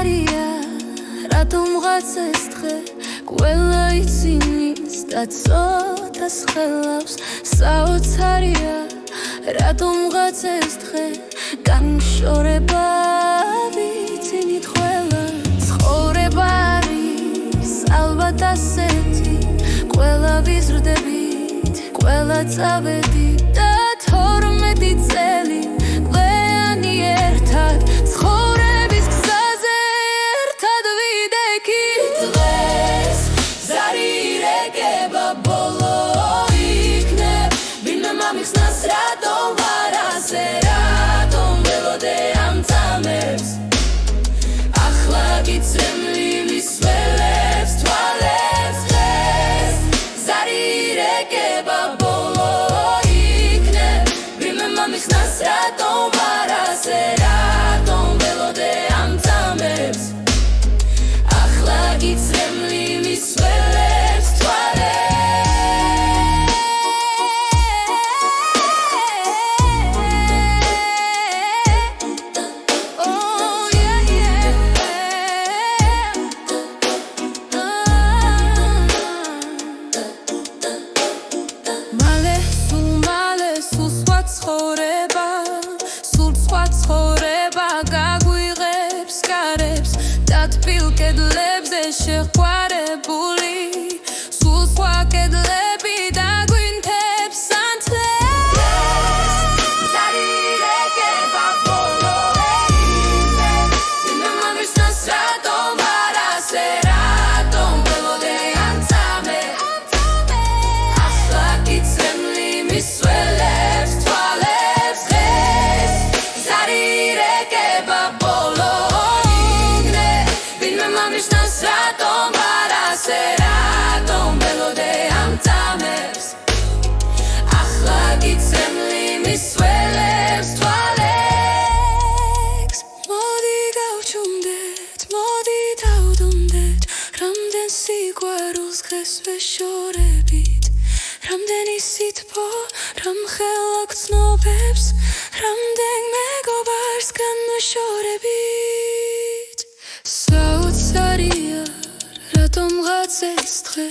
საოცარია რატომღაც ეს დღე ყველა იცინიც და ცოტას ხელავს საოცარია რატომღაც ეს დღე განშორება ვიცინით ყველა ცხოვრება არის ალბათ ასეთი ყველა ვიზრდებით ყველა წავედით და 12 წელი ყველანი ერთად ცხოვრების გზაზე ერთად ვიდექით დღეს ზარი ირეკება ბოლო იქნებ ვინმე მომიხსნას რატომ ვარ ასე რატომ ველოდე ამ წამებს ახლა გიცემლი მისველებს თვალებს დღეს ზარი ირეკება ბოლო იქნებ ვინმე მომიხსნას რატომ ვარ ასე რატომ ველოდე ამ წამებს ახლა გიცემლი მისველებს თვალებს შეყვარებული სულ სხვა კედლები დაგვინთებს ანთლებს ზარი ირეკება ბოლო იქნებ ვინმე მომიხსნას რატომ ვარ ასე რატომ ველოდე ამ წამებს ახლა გიცემლი მისველებს თვალებს დღეს ზარი ირეკება ბოლო იქნებ ვინმე მომიხსნას რატომ ვარ ასე რატომ ველოდე ამ წამებს ახლა გიცემლი მისველებს თვალებს მოდი გავჩუმდეთ მოდი დავდუმდეთ რამდენ სიყვარულს დღეს ვეშორებით რამდენი სითბო რამ ხელა გრძნობებს რამდენ მეგობარს განვეშორებით საოცარია რატომღაც ეს დღე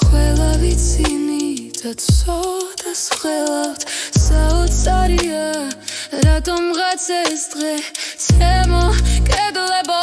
ყველა ვიცინით და ცოტას ხელავთ საოცარია რატომღაც ეს დღე ცემო კედლებო